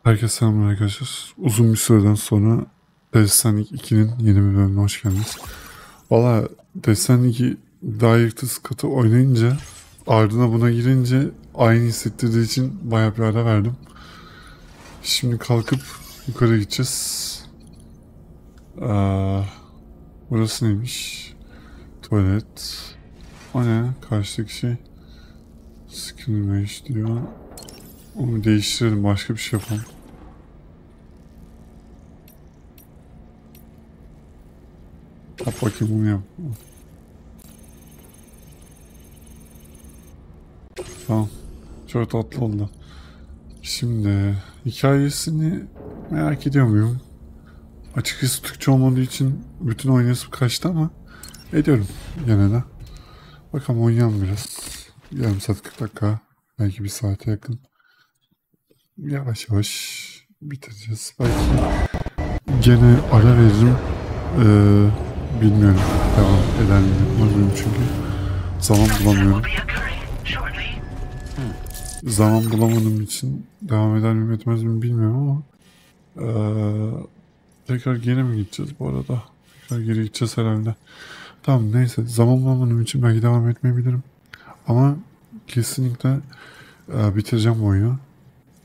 Herkese selamlar arkadaşlar. Uzun bir süreden sonra Stranding 2'nin yeni bir bölümüne hoş geldiniz. Valla Stranding 2 Director's Cut'ı oynayınca ardına buna girince aynı hissettirdiği için bayağı bir ara verdim. Şimdi kalkıp yukarı gideceğiz. Burası neymiş? Tuvalet. O ne? Karşıdaki şey. Skin Mesh diyor. Onu değiştirelim. Başka bir şey yapalım. Yap bakayım, bunu yap. Tamam. Çok tatlı oldu. Şimdi hikayesini merak ediyor muyum? Açıkçası Türkçe olmadığı için bütün oynayasım kaçtı ama ediyorum gene de. Bakalım, oynayalım biraz. Yarım saat 40 dakika. Belki bir saate yakın. Yavaş yavaş bitireceğiz. Belki gene ara veririm. Bilmiyorum. Devam eder miyim? Çünkü zaman bulamıyorum. Zaman bulamadığım için devam eder miyim etmez miyim bilmiyorum ama tekrar geri mi gideceğiz bu arada? Tekrar geri gideceğiz herhalde. Tamam, neyse, zaman bulamadığım için belki devam etmeyebilirim. Ama kesinlikle bitireceğim oyunu.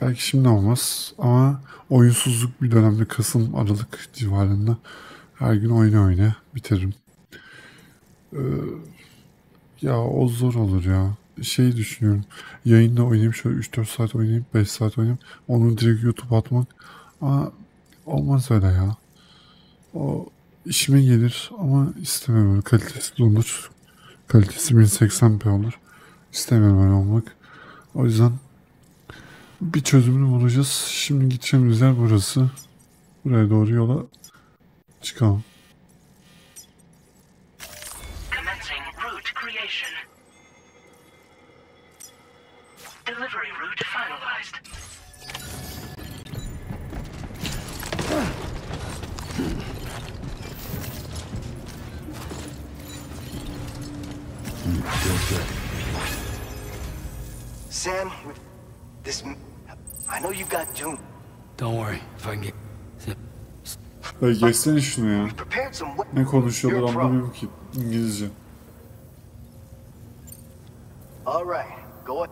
Belki şimdi olmaz ama oyunsuzluk bir dönemde Kasım, Aralık civarında her gün oyna bitiririm. Ya o zor olur ya. Şey düşünüyorum. Yayında oynayıp şöyle 3-4 saat oynayıp 5 saat oynayıp onu direkt YouTube'a atmak. Ama olmaz öyle ya. O işime gelir ama istemiyorum öyle. Kalitesi olur. Kalitesi 1080p olur. İstemiyorum öyle olmak. O yüzden bir çözümünü bulacağız. Şimdi gideceğimiz yer burası. Buraya doğru yola çıkalım. Sam, this... I know you got June. Don't worry, if I can get... Geçsene şunu ya. Ne konuşuyorlar anlamıyorum ki İngilizce. All right, go up.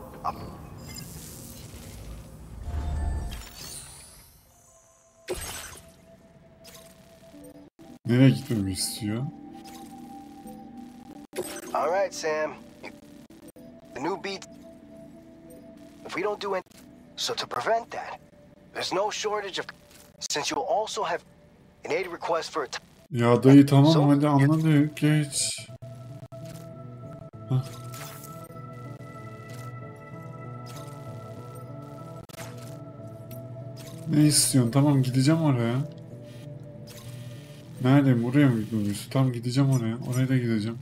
Nereye gitmemi istiyor? All right, Sam. The new beat. If we don't do it, so to prevent that, there's no shortage of. Since you'll also have an aid request for a. Ya dayı tamam, hadi anladık, geç. Hah. Ne istiyorsun? Tamam, gideceğim oraya. Nerede? Buraya mı gitmemiz? Tamam, gideceğim oraya. Oraya da gideceğim.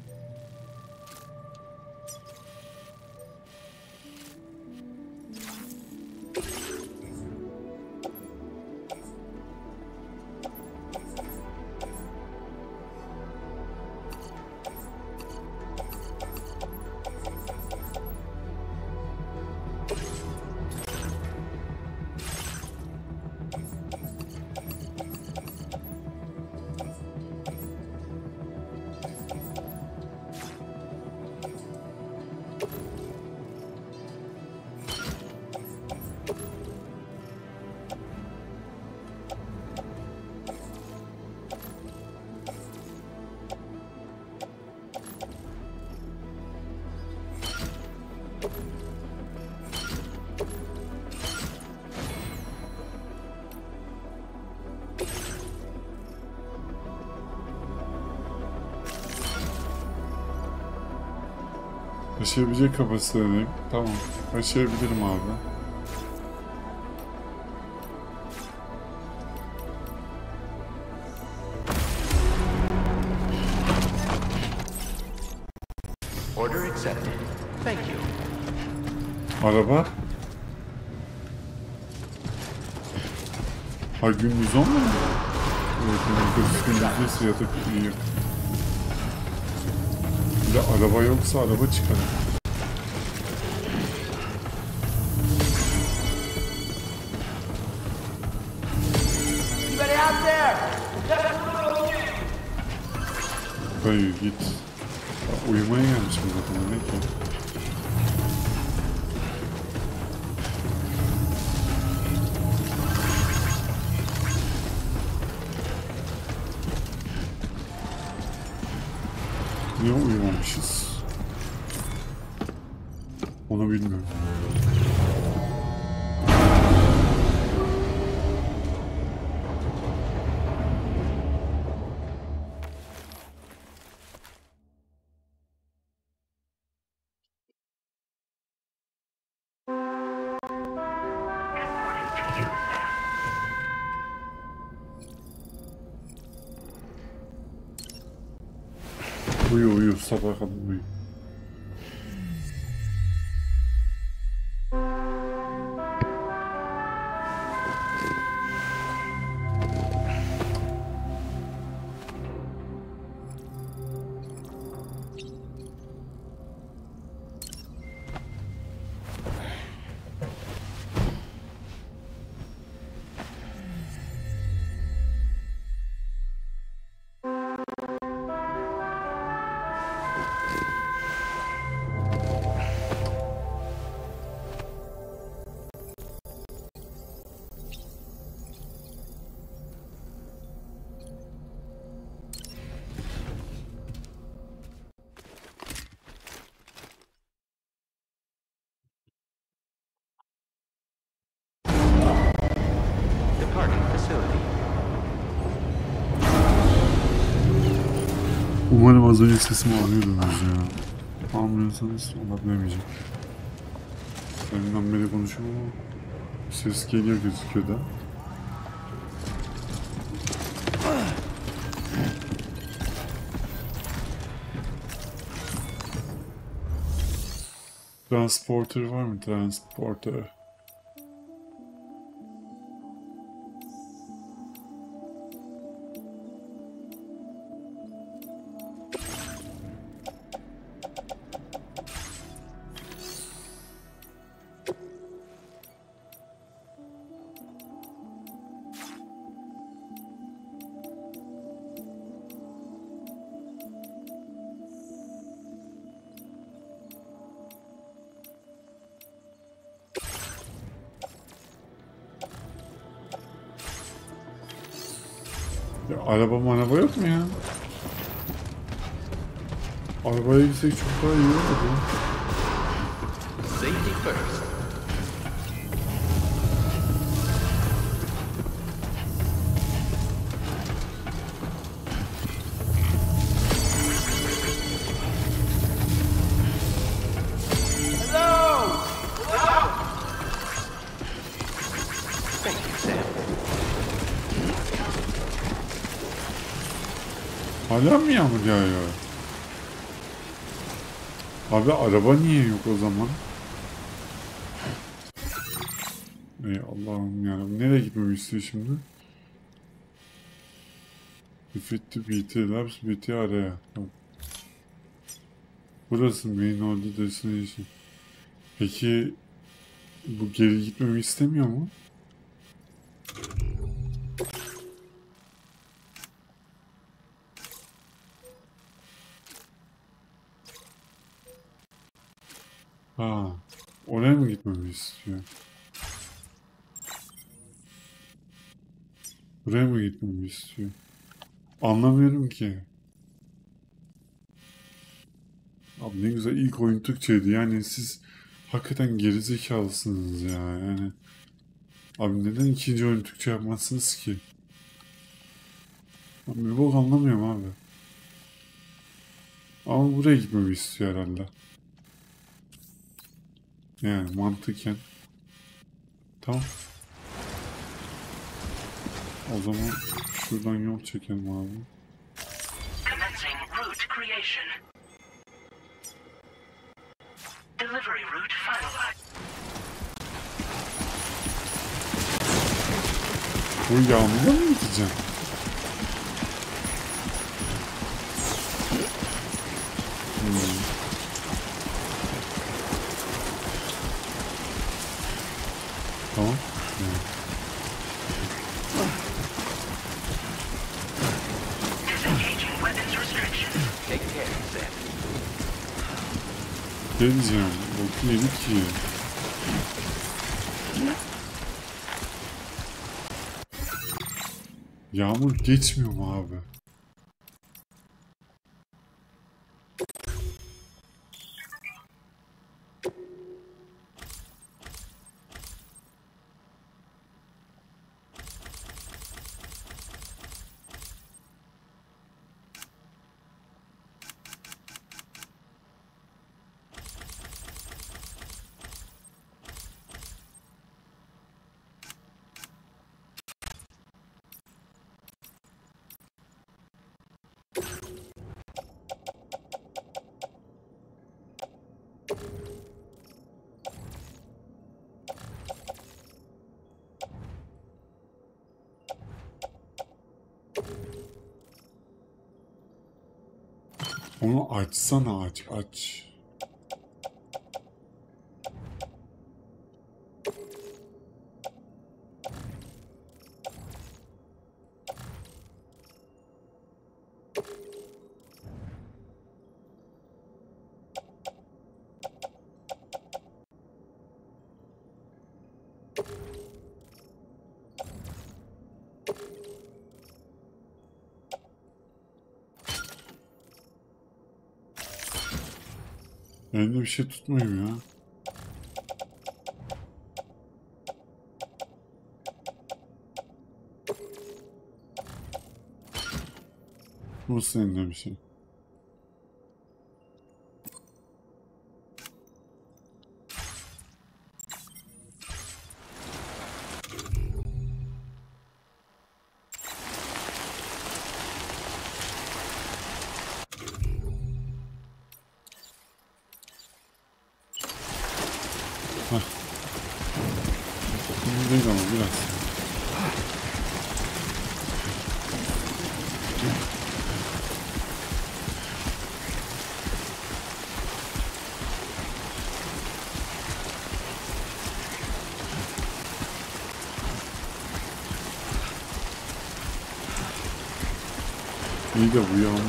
Taşıyabilecek kapasitedeyim. Tamam. Taşıyabilirim abi. Order accepted. Thank you. Araba. Ha, gün 110 mu? Evet, gündüz yatak iyi. Bir de araba yoksa araba çıkar. Hayır git. Uyumaya gelmişim zaten, ne ki? Niye uyumamışız? Onu bilmiyorum. Uyu sabah kadar uyu. Umarım az önce sesimi alıyordunuz ya. Almıyorsanız ona bilemeyeceğim. Benimden beri konuşuyorum ama ses geliyor gözüküyor da. Transporter var mı? Transporter. Ya, araba yok mu ya? Arabaya gitsek çok daha iyi olurdu. Safety first. Hala mı yağmur yağıyor? Abi araba niye yok o zaman? Ey Allah'ım yarabbim. Nereye gitmemi istiyor şimdi? Defeat BT Labs BT araya. Burası main order destination. Peki bu geri gitmemi istemiyor mu? Ha, oraya mı gitmemi istiyor? Buraya mı gitmemi istiyor? Anlamıyorum ki. Abi ne güzel ilk oyun Türkçeydi. Yani siz hakikaten gerizekalısınız ya. Yani abi neden ikinci oyun Türkçe yapmazsınız ki? Abi bir bok anlamıyorum abi. Ama buraya gitmemi istiyor herhalde. Yani mantıken. Tamam. O zaman şuradan yol çekelim abi. Commencing route creation. Delivery route finalized. Bu yağmurda mı gideceğim? Tamam. Ne diyeceğim? Boku yedik ki. Yağmur geçmiyor mu abi? Onu açsana, aç. Elimde bir şey tutmuyor ya. Nasıl elinde bir şey? Şimdi değil ama biraz. İyi de bu yağmur.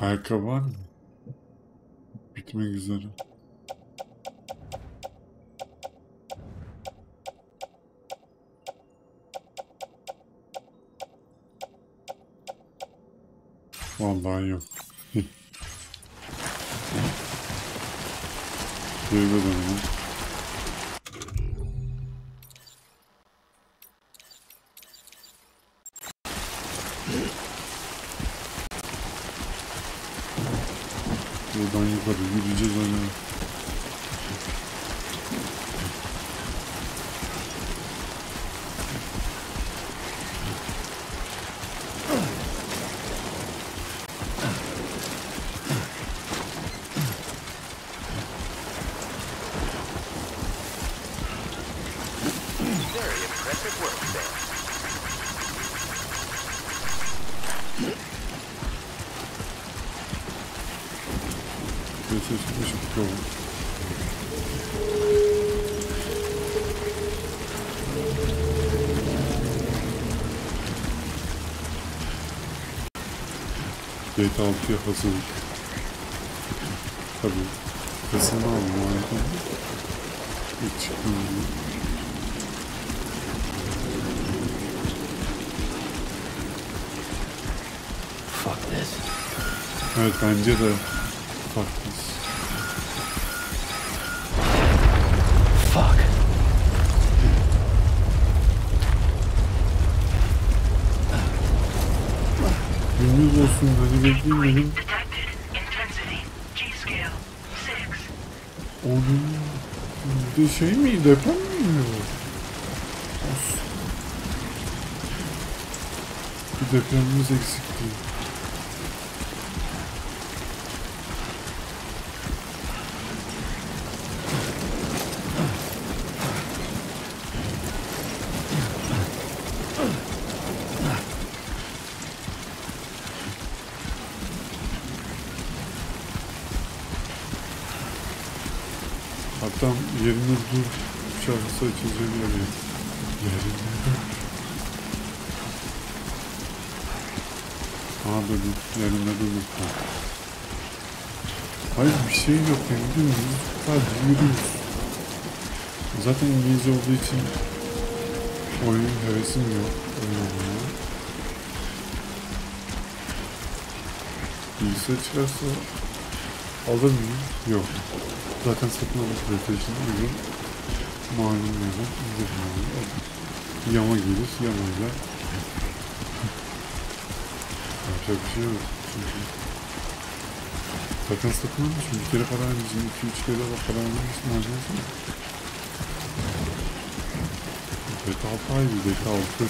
Ayakkabı var mı? Bitmek üzere. Vallahi yok. Geri dönelim. Buradan yukarı yürüyeceğiz öyle. Very impressive work there. This is cool. GTA 6'ya hazırlık. Tabii. Kasını aldım harika. İlk çıktığım gibi. Fuck this. Evet bence de fuck this. Fuck. Gündüz olsun hani bekleyemedim. Detected. Intensity. G-scale. 6. Onun bir şey mi? Deprem mi? Olsun. Bir depremimiz eksikti. tam yerinde dur şarkısı açılacak yani. Yerinde dur. Aa durdum. Yerinde durdum. Hayır bir şey yok yani. Dümdüz sadece yürüyoruz. Zaten İngilizce olduğu için oyun hevesim yok. Oynamaya. Bilgisayar çıkarsa alır mıyım? Yok. Zaten satın alma PlayStation uygun. Malum yazan indirmiyor. Yama gelir, yamayla. Yapacak bir şey yok. Çünkü zaten satın almışım. Bir kere para vermişim. 2-3 kere de para vermişim. Malzemesi mi? BETA 6 ayrı. BETA 6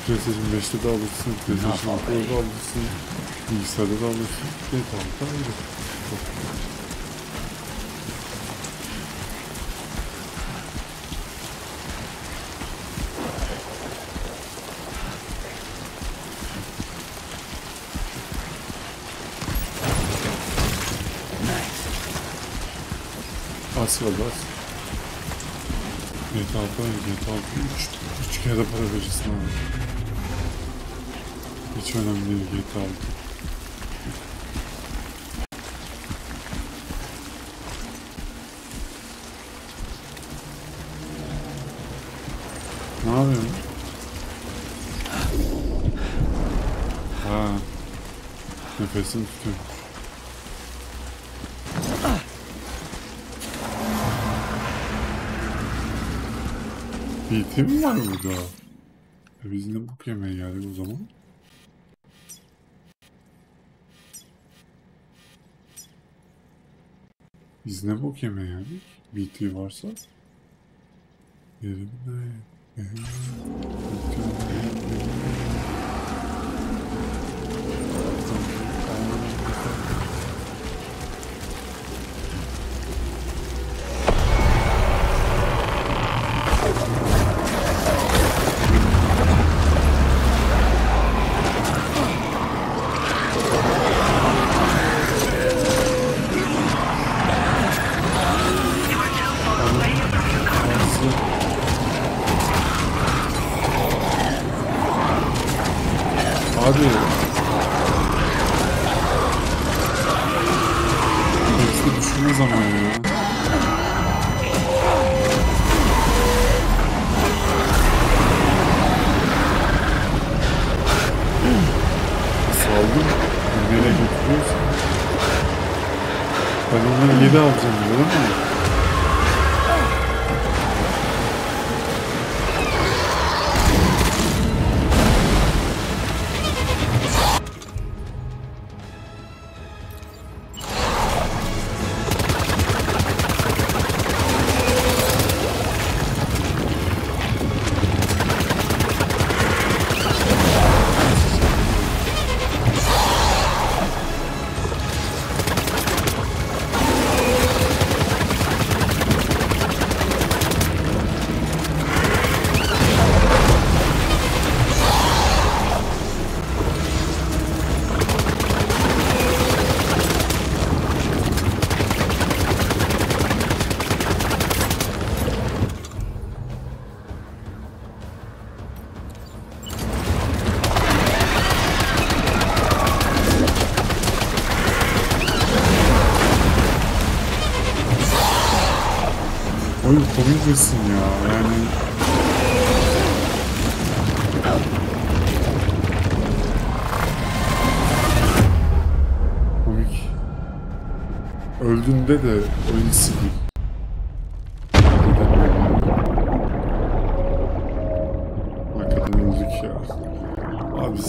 PlayStation 5'te de alırsın. PlayStation 6'da da alırsın. Bilgisayarda da alırsın. BETA 6 ayrı. Az kaldı az. GTA 6 3 kere de para verirsin abi. Hiç önemli değil GTA 6. Ne yapıyorsun? Ha. Nefesini tutuyorum. BT mi var burada? Biz ne bok yemeye geldik o zaman? Biz ne bok yemeye geldik? BT varsa? Yerimde. Abi hepsi düşünmez ama ya. Saldım. Nereye götürüyorsun? Ben onları 7 alacağım değil mi? Oyun komik misin ya yani. Komik. Öldüğünde de oyun sileyim. Hakikaten öldük ya. Abi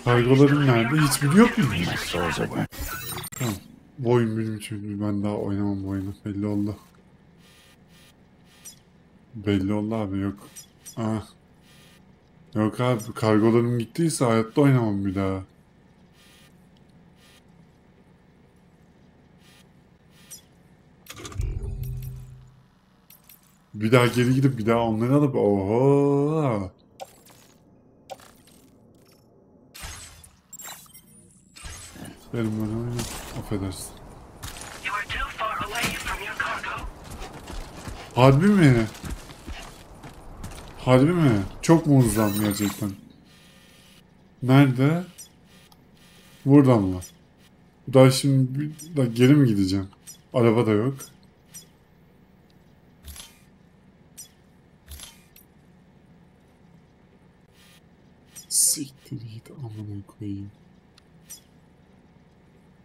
kargolarım nerede? Hiç biliyor musun? Tamam. Bu oyun benim için. Ben daha oynamam bu oyunu. Belli oldu. Belli oldu abi, yok. Ah. Yok abi, kargolarım gittiyse hayatta oynamam bir daha. Bir daha geri gidip bir daha onları alıp oho. Benim böyle oynayayım. Affedersin. You are too far away from your cargo. Harbi mi? Harbi mi? Çok mu hızlan gerçekten? Nerede? Buradan mı? Daha şimdi daha geri mi gideceğim? Araba da yok. Siktir git amına koyayım.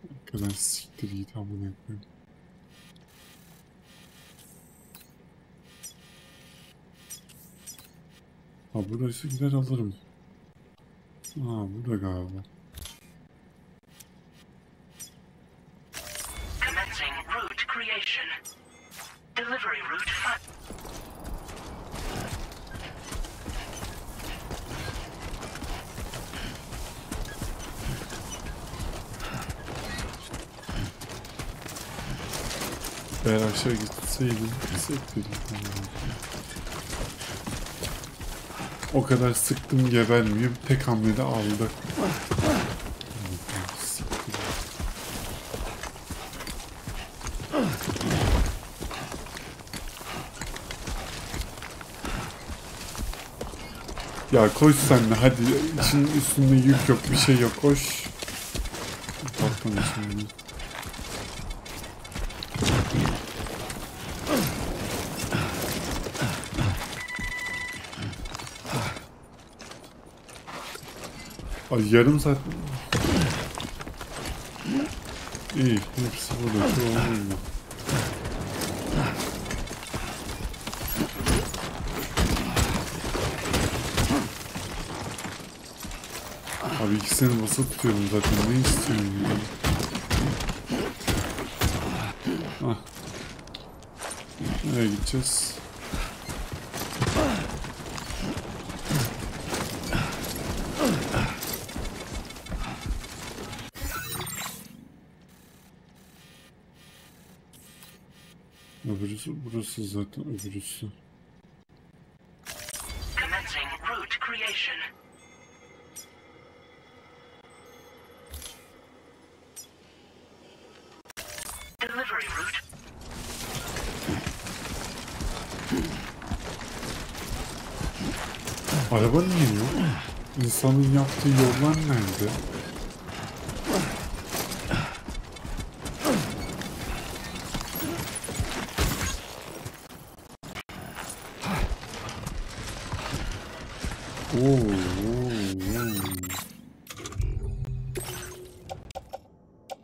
Ne kadar siktir git amına koyayım. Ha burası, gider alırım. Ha burada galiba. Commencing route creation. Delivery route Eğer aşağı gitseydim siktir git amına koyayım. O kadar sıktım gebermiyor. Tek hamlede aldı. Ya koş sen de hadi. İçin üstünde yük yok, bir şey yok, koş. Baktım şimdi. Ay yarım saat. İyi, hepsi burada. Çoğu olmuyor. Abi ikisini basıp tutuyorum zaten. Ne istiyorsun ya? Ah. Nereye gideceğiz? Öbürüsü, burası zaten öbürüsü. commencing route creation. Delivery route. Araba niye yok? İnsanın yaptığı yollar nerede?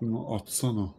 Bunu atsana.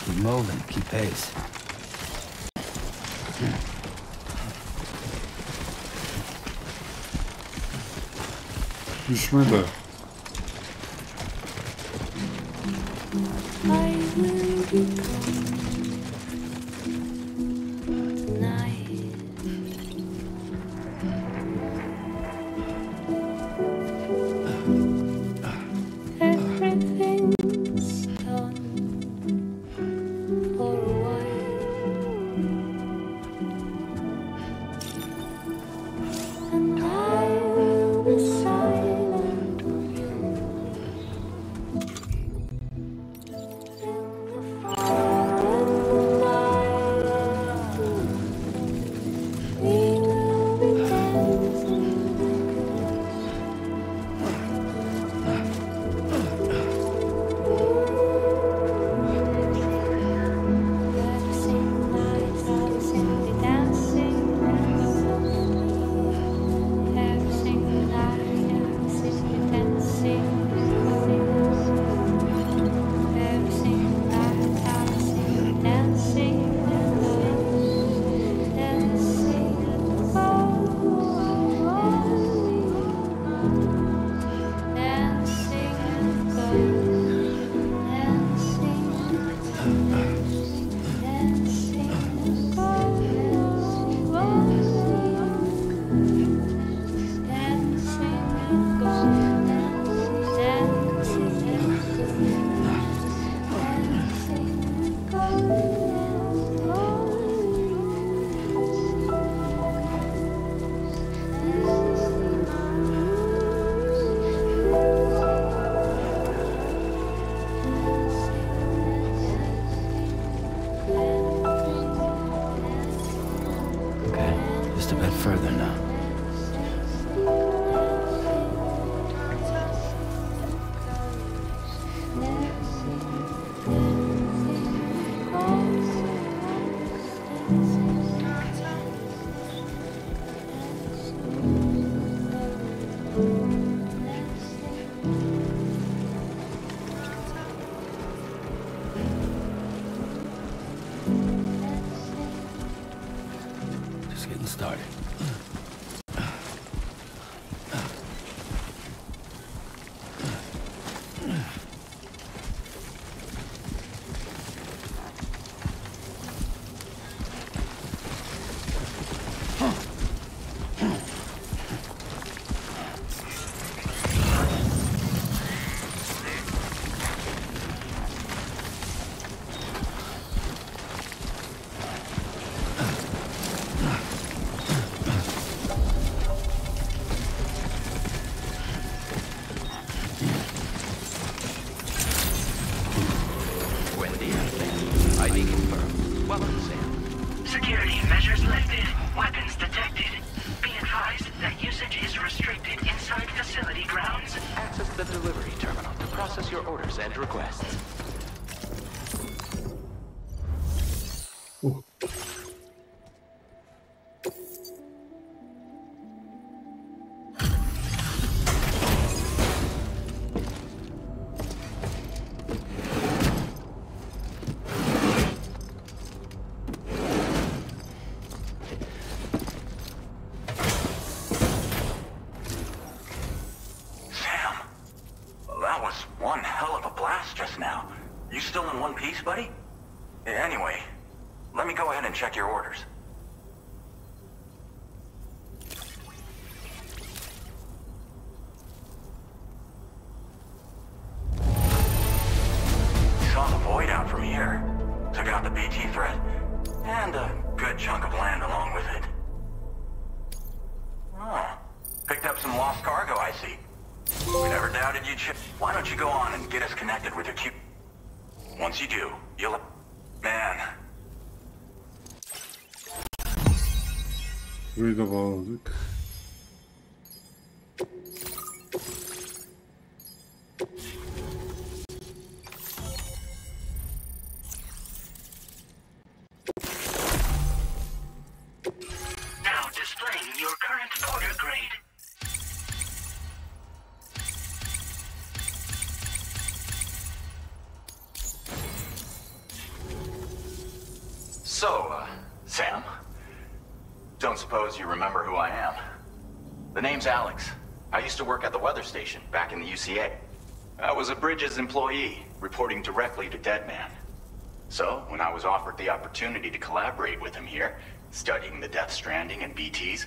Keep moving, keep pace. Düşme de. I will become night. Everything's done for a while, and I will be silent with you in the Just a bit further now. Just getting started. Security measures lifted. Weapons detected. Be advised that usage is restricted inside facility grounds. Access the delivery terminal to process your orders and requests. Buddy? Anyway, let me go ahead and check your orders. Saw the void out from here. Took out the BT threat. And a good chunk of land along with it. Oh, picked up some lost cargo, I see. We never doubted you'd ship. Why don't you go on and get us connected with your Q... Once you do, you'll... Man. Burayı da bağladık. Now displaying your current order grade. So, Sam, don't suppose you remember who I am? The name's Alex. I used to work at the weather station back in the UCA. I was a Bridges employee, reporting directly to Deadman. So, when I was offered the opportunity to collaborate with him here, studying the Death Stranding and BTs,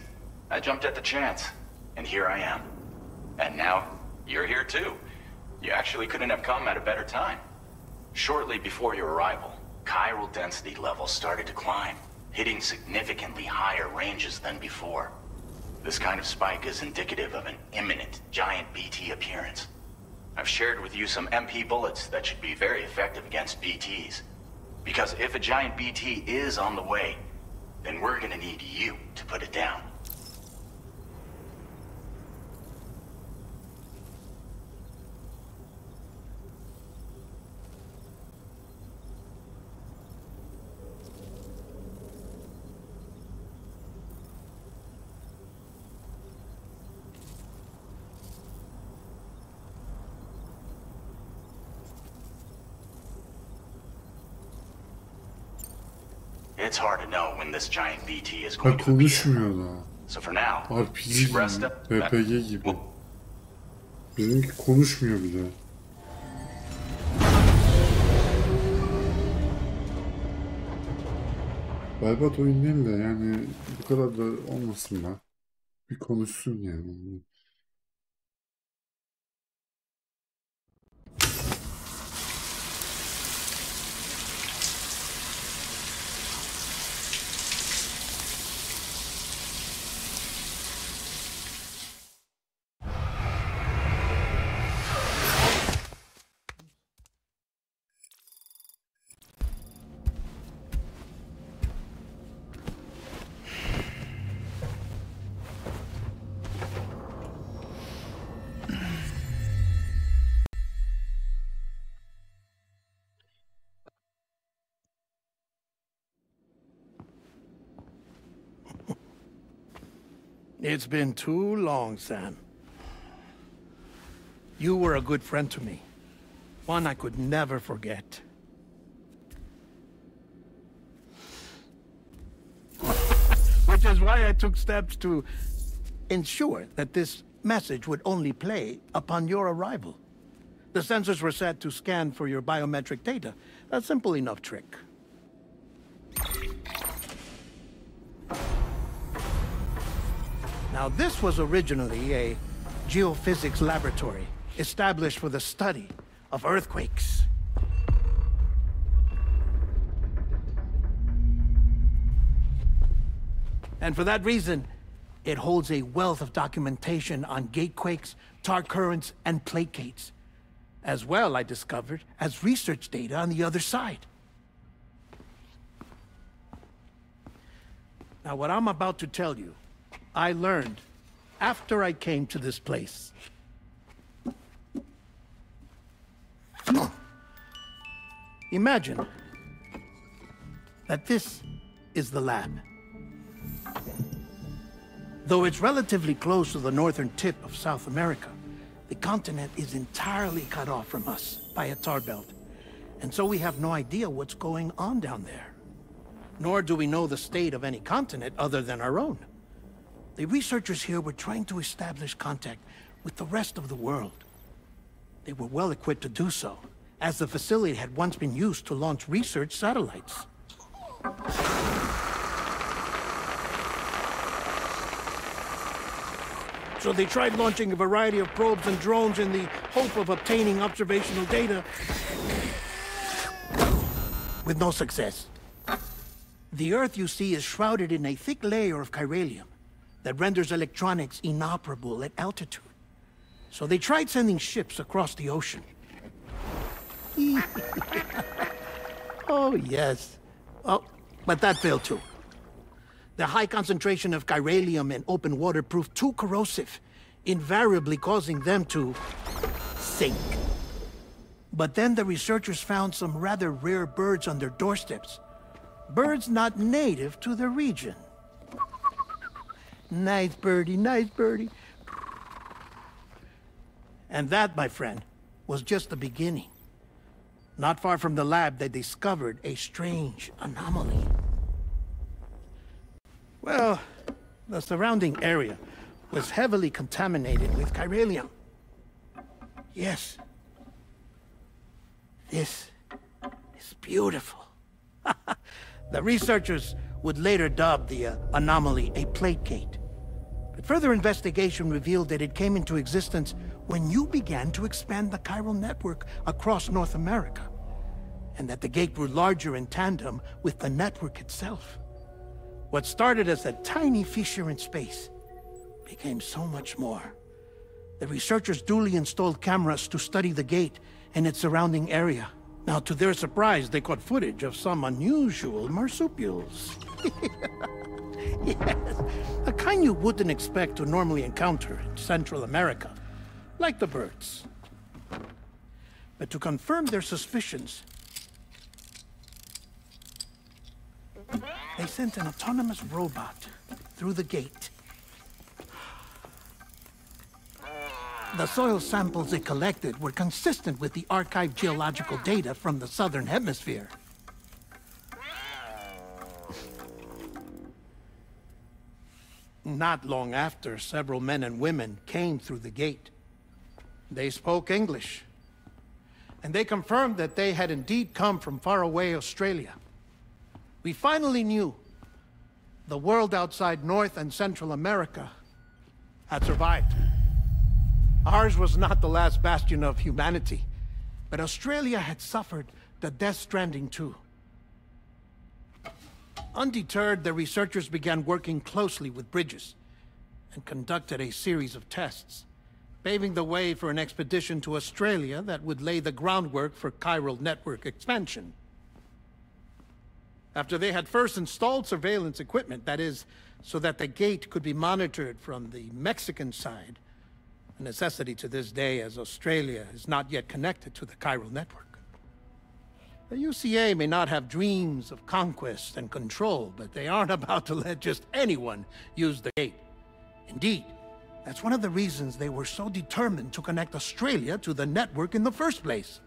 I jumped at the chance, and here I am. And now, you're here too. You actually couldn't have come at a better time. Shortly before your arrival, chiral density levels started to climb, hitting significantly higher ranges than before. This kind of spike is indicative of an imminent giant BT appearance. I've shared with you some MP bullets that should be very effective against BTs. Because if a giant BT is on the way, then we're gonna need you to put it down. It's hard to know when this giant BT is going to appear. Konuşmuyor da. So for now, RPG keep rest gibi, up. RPG gibi. Bizimki konuşmuyor bile. Berbat oyun değil de yani bu kadar da olmasın da. Bir konuşsun yani. It's been too long, Sam. You were a good friend to me. One I could never forget. Which is why I took steps to ensure that this message would only play upon your arrival. The sensors were set to scan for your biometric data. A simple enough trick. Now, this was originally a geophysics laboratory established for the study of earthquakes. And for that reason, it holds a wealth of documentation on gatequakes, tar currents, and plate gates. As well, I discovered, as research data on the other side. Now, what I'm about to tell you, I learned after I came to this place. Imagine that this is the lab. Though it's relatively close to the northern tip of South America, the continent is entirely cut off from us by a tar belt. And so we have no idea what's going on down there. Nor do we know the state of any continent other than our own. The researchers here were trying to establish contact with the rest of the world. They were well equipped to do so, as the facility had once been used to launch research satellites. So they tried launching a variety of probes and drones in the hope of obtaining observational data, with no success. The Earth, you see, is shrouded in a thick layer of chiralium that renders electronics inoperable at altitude. So they tried sending ships across the ocean. Oh, yes. Oh, but that failed too. The high concentration of chiralium in open water proved too corrosive, invariably causing them to sink. But then the researchers found some rather rare birds on their doorsteps. Birds not native to the region. Nice birdie, nice birdie. And that, my friend, was just the beginning. Not far from the lab, they discovered a strange anomaly. Well, the surrounding area was heavily contaminated with chiralium. Yes. This is beautiful. The researchers would later dub the anomaly a plate gate. But further investigation revealed that it came into existence when you began to expand the chiral network across North America, and that the gate grew larger in tandem with the network itself. What started as a tiny fissure in space became so much more. The researchers duly installed cameras to study the gate and its surrounding area. Now, to their surprise, they caught footage of some unusual marsupials. Yes, a kind you wouldn't expect to normally encounter in Central America, like the birds. But to confirm their suspicions, they sent an autonomous robot through the gate. The soil samples it collected were consistent with the archived geological data from the southern hemisphere. Not long after, several men and women came through the gate. They spoke English, and they confirmed that they had indeed come from faraway Australia. We finally knew the world outside North and Central America had survived. Ours was not the last bastion of humanity, but Australia had suffered the death stranding too. Undeterred, the researchers began working closely with Bridges and conducted a series of tests, paving the way for an expedition to Australia that would lay the groundwork for chiral network expansion. After they had first installed surveillance equipment, that is, so that the gate could be monitored from the Mexican side, a necessity to this day as Australia is not yet connected to the chiral network. The UCA may not have dreams of conquest and control, but they aren't about to let just anyone use the gate. Indeed, that's one of the reasons they were so determined to connect Australia to the network in the first place.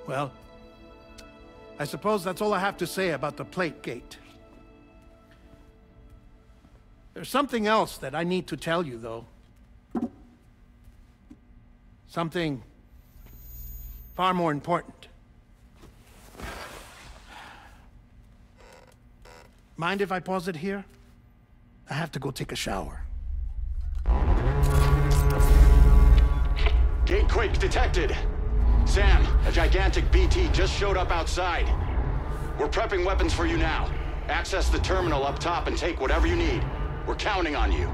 Well, I suppose that's all I have to say about the plate gate. There's something else that I need to tell you, though. Something far more important. Mind if I pause it here? I have to go take a shower. Gate quake detected. Sam, a gigantic BT just showed up outside. We're prepping weapons for you now. Access the terminal up top and take whatever you need. We're counting on you.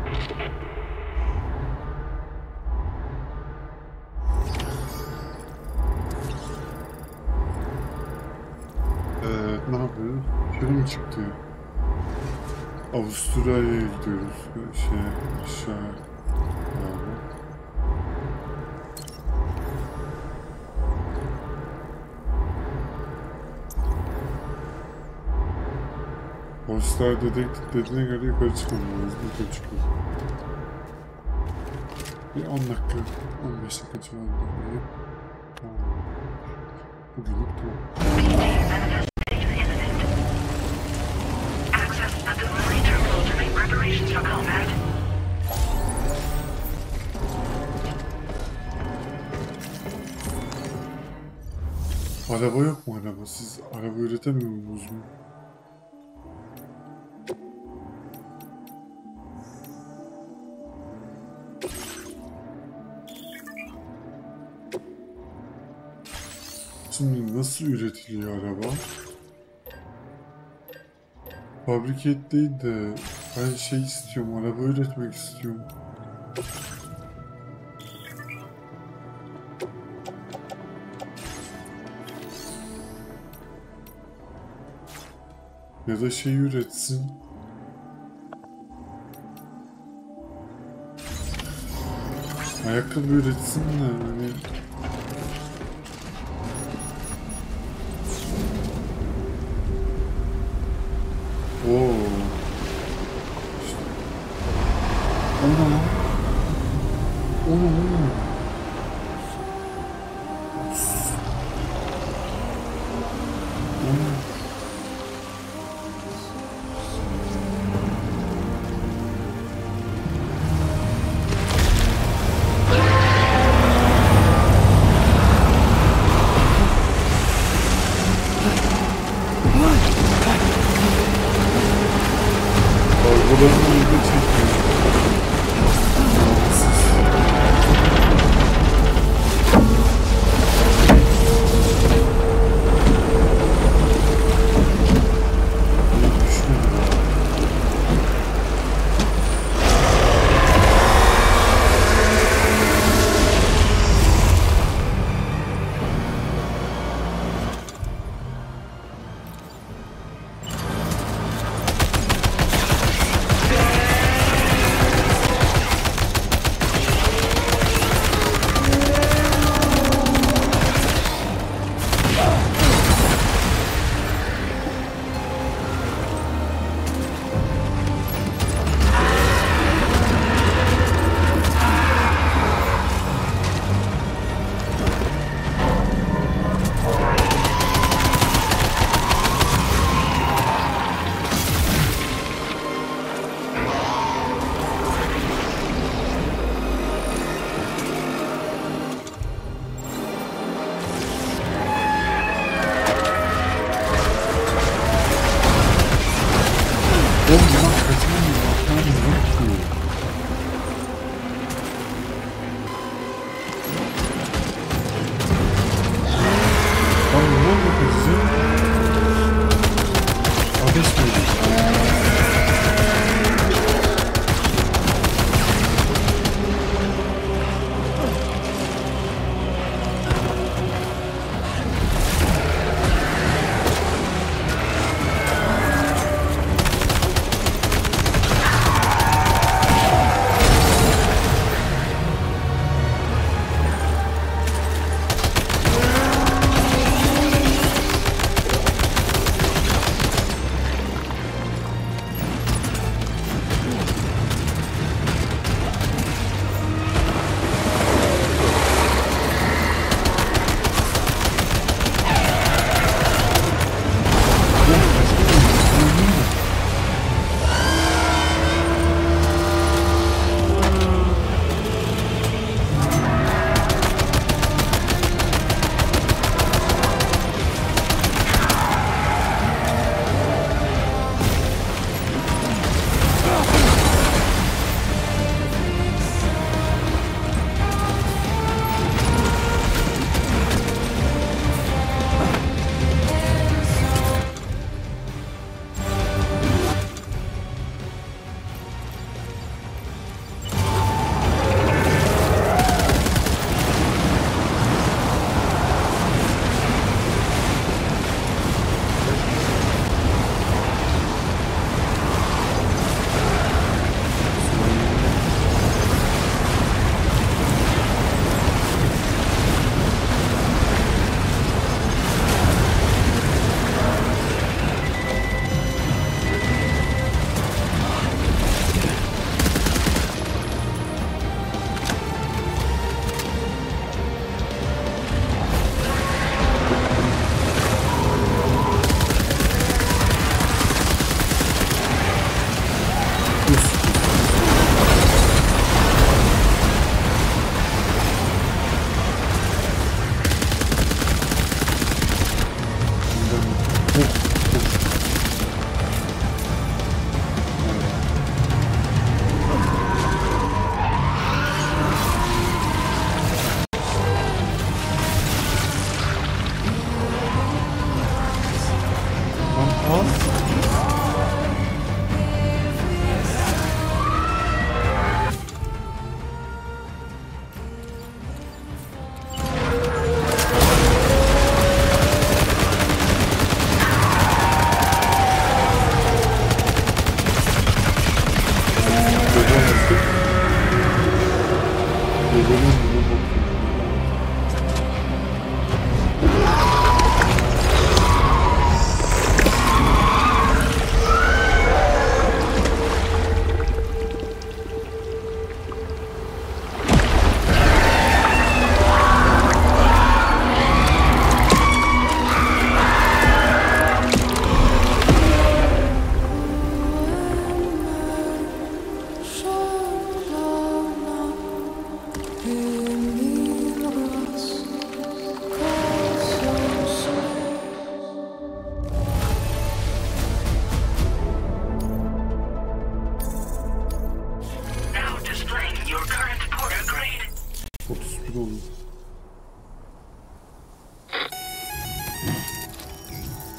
Ne yapıyoruz? Şöyle mi çıktı? Avusturya'ya gidiyoruz. Aşağı. Abi. Polisler dediğine göre yukarı çıkamıyoruz. Yukarı çıkıyoruz. Bir 10 dakika, 15 dakika civarında burayı. Tamam. Bugünlük tamam. Access the delivery terminal to make preparations for combat. Araba yok mu araba? Siz araba üretemiyor musunuz mu? Şimdi nasıl üretiliyor araba? Fabriket değil de ben şey istiyorum, araba üretmek istiyorum. Ya da şey üretsin. Ayakkabı üretsin de hani... Oo. İşte. Ona.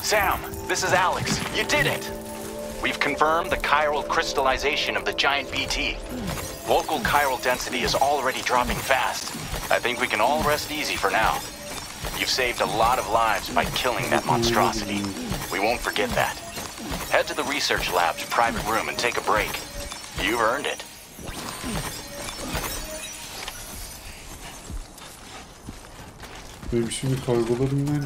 Sam, this is Alex. You did it! We've confirmed the chiral crystallization of the giant BT. Local chiral density is already dropping fast. I think we can all rest easy for now. You've saved a lot of lives by killing that monstrosity. We won't forget that. Head to the research lab's private room and take a break. You've earned it. Benim şimdi kargolarım nerede?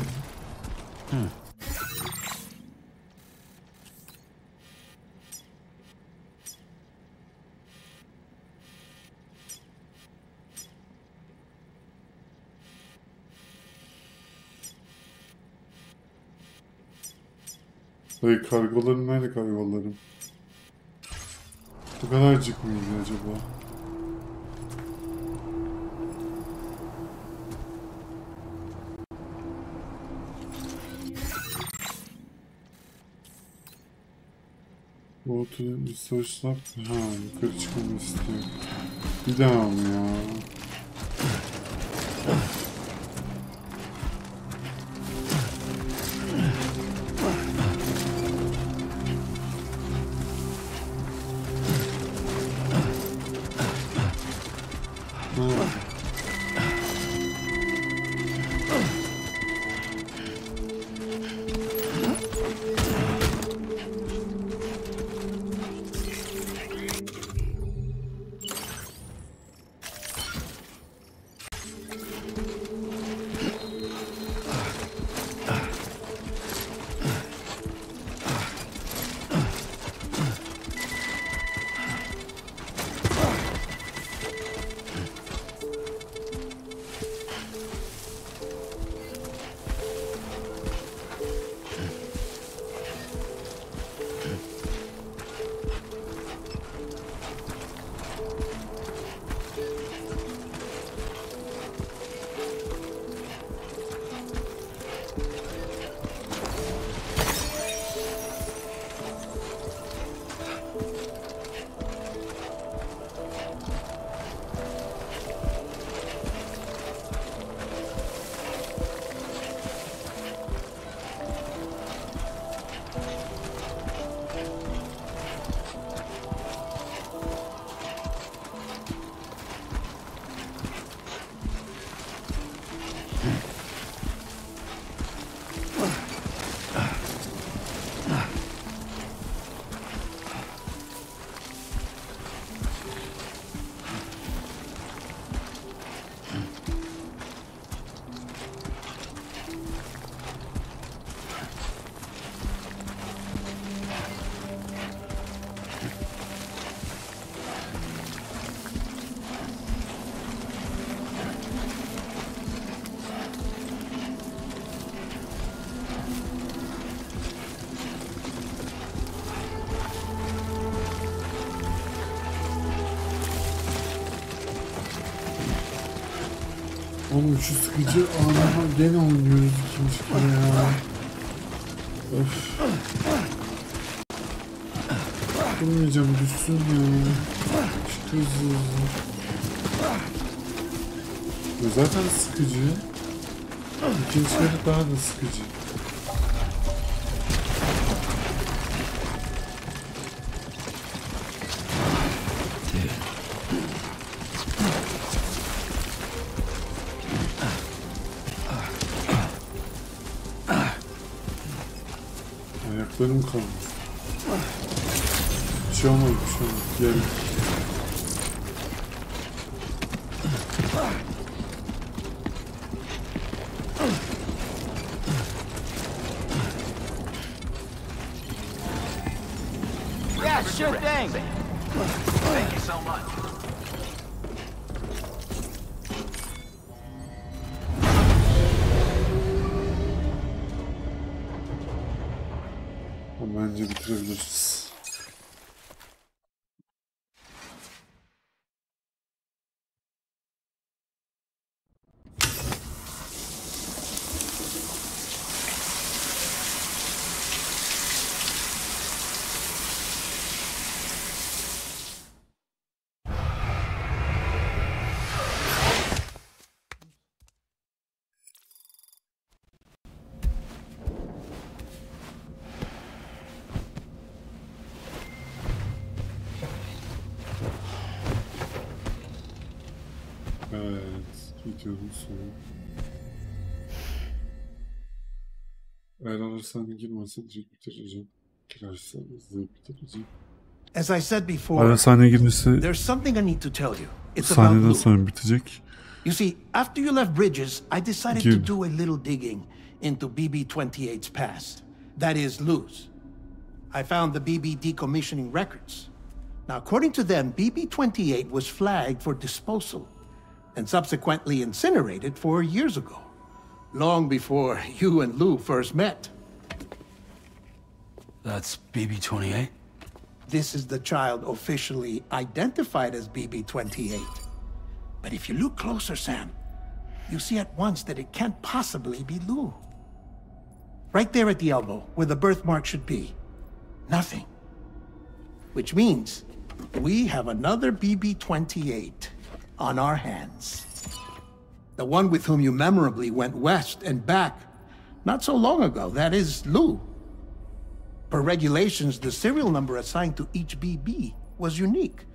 Hayır, kargolarım nerede, kargolarım? Bu kadarcık mıydı acaba? Bu oturun bir sonuçlar. Ha, yukarı çıkmamı istiyor. Bir daha mı ya? Oğlum şu sıkıcı anama gene oynuyoruz ikinci kere ya. Öf. Durmayacağım, düşsün ya. İşte hızlı. Zaten sıkıcı. İkinci kere daha da sıkıcı. Ayaklarım kalmış. Bir şey olmadı, bir şey olmadı. Gel. Yeah, sure thing. Thank you so much. Bence bitirebiliriz. videonun sonu. Eğer arasana girmezse direkt bitireceğim. Girerse izleyip bitireceğim. As I said before, Arasana girmesi there's something I need to tell you. It's about sahneden Blue. sonra bitecek. You see, after you left Bridges, I decided Give. to do a little digging into BB-28's past. That is, Lou's. I found the BB decommissioning records. Now, according to them, BB-28 was flagged for disposal and subsequently incinerated 4 years ago, long before you and Lou first met. That's BB-28? This is the child officially identified as BB-28. But if you look closer, Sam, you see at once that it can't possibly be Lou. Right there at the elbow, where the birthmark should be. Nothing. Which means we have another BB-28 on our hands. The one with whom you memorably went west and back not so long ago, that is Lou. Per regulations, the serial number assigned to each BB was unique.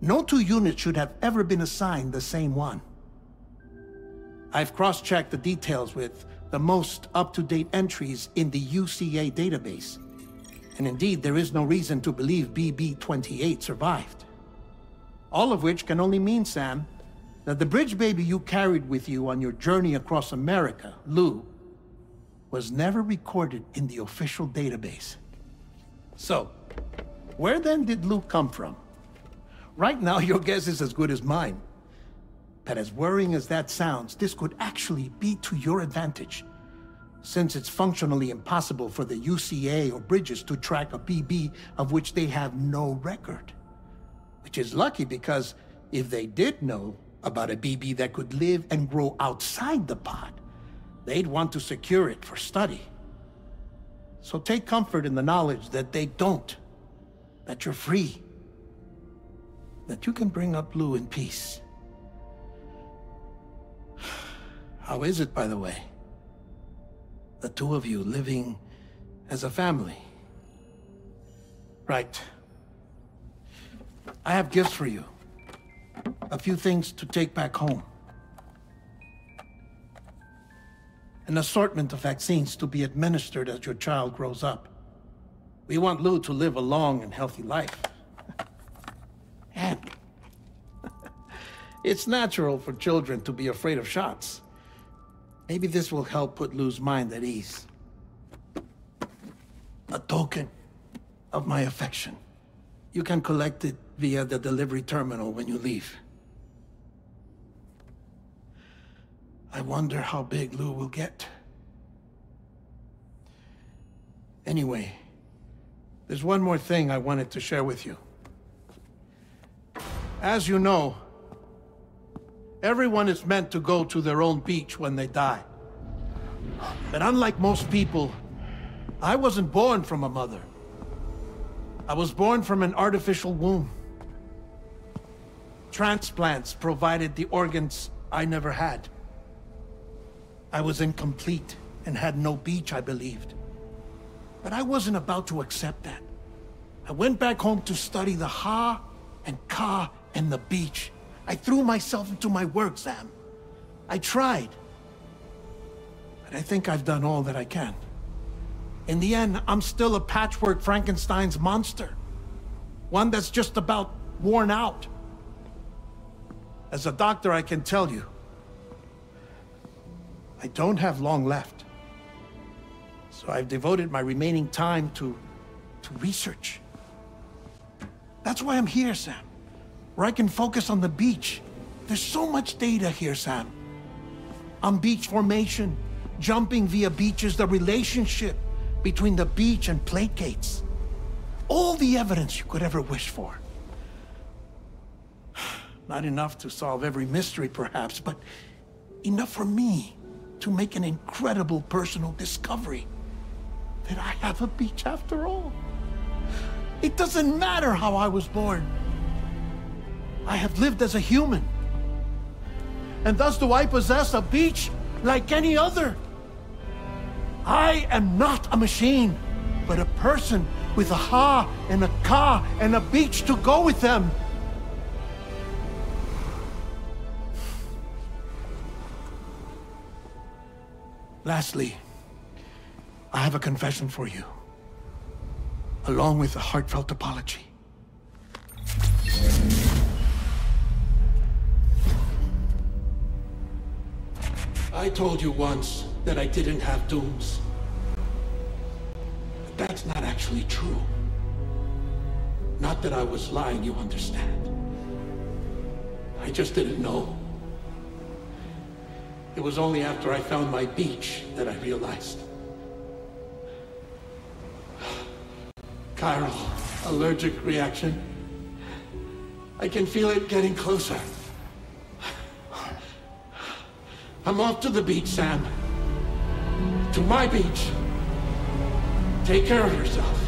No two units should have ever been assigned the same one. I've cross-checked the details with the most up-to-date entries in the UCA database. And indeed, there is no reason to believe BB-28 survived. All of which can only mean, Sam, that the bridge baby you carried with you on your journey across America, Lou, was never recorded in the official database. So, where then did Lou come from? Right now, your guess is as good as mine. But as worrying as that sounds, this could actually be to your advantage, since it's functionally impossible for the UCA or Bridges to track a BB of which they have no record. Which is lucky because if they did know about a BB that could live and grow outside the pod, they'd want to secure it for study. So take comfort in the knowledge that they don't, that you're free, that you can bring up Lou in peace. How is it, by the way? The two of you living as a family. Right. I have gifts for you. A few things to take back home. An assortment of vaccines to be administered as your child grows up. We want Lou to live a long and healthy life. And it's natural for children to be afraid of shots. Maybe this will help put Lou's mind at ease. A token of my affection. You can collect it via the delivery terminal when you leave. I wonder how big Lou will get. Anyway, there's one more thing I wanted to share with you. As you know, everyone is meant to go to their own beach when they die. But unlike most people, I wasn't born from a mother. I was born from an artificial womb. Transplants provided the organs I never had. I was incomplete and had no beach, I believed. But I wasn't about to accept that. I went back home to study the Ha and Ka and the beach. I threw myself into my work, Sam. I tried. But I think I've done all that I can. In the end, I'm still a patchwork Frankenstein's monster. One that's just about worn out. As a doctor, I can tell you, I don't have long left. So I've devoted my remaining time to research. That's why I'm here, Sam. Where I can focus on the beach. There's so much data here, Sam. On beach formation, jumping via beaches, the relationship between the beach and plate gates. All the evidence you could ever wish for. Not enough to solve every mystery, perhaps, but enough for me to make an incredible personal discovery. That I have a beach after all. It doesn't matter how I was born. I have lived as a human. And thus do I possess a beach like any other. I am not a machine, but a person with a Ha and a Ka and a beach to go with them. Lastly, I have a confession for you, along with a heartfelt apology. I told you once that I didn't have dooms. But that's not actually true. Not that I was lying, you understand. I just didn't know. It was only after I found my beach that I realized. Chiral allergic reaction. I can feel it getting closer. I'm off to the beach, Sam. To my beach. Take care of yourself.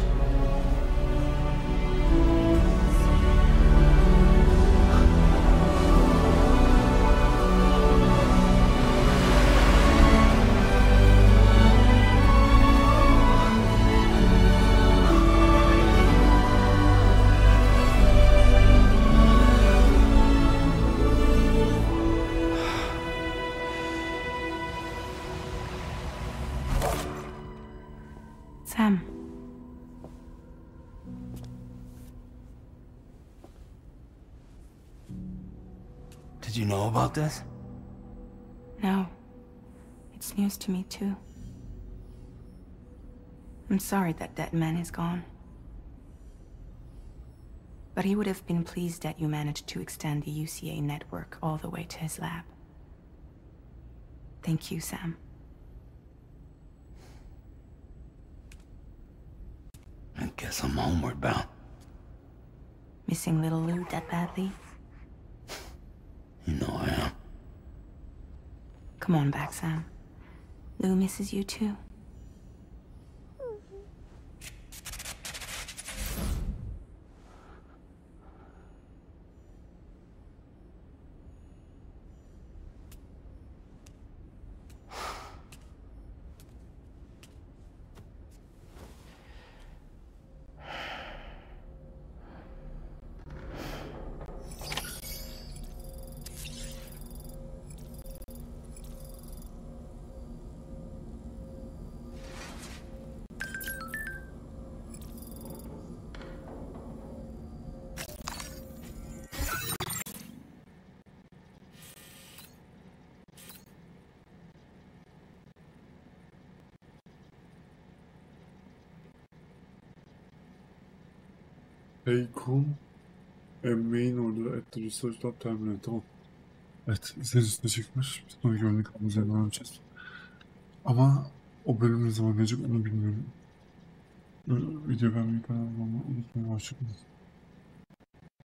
Sam. Did you know about this? No. It's news to me too. I'm sorry that man is gone. But he would have been pleased that you managed to extend the UCA network all the way to his lab. Thank you, Sam. I guess I'm homeward bound. Missing little Lou that badly? You know I am. Come on back, Sam. Lou misses you too. Hey cool. Main order at the research lab terminal. Tamam. Evet, izleyici üstüne çıkmış. Bir sonraki örnek alma üzerinden ölçeceğiz. Ama o bölüm ne zaman gelecek onu bilmiyorum. Video beğenmeyi, kanalıma abone olmayı unutmayın. Hoşçakalın.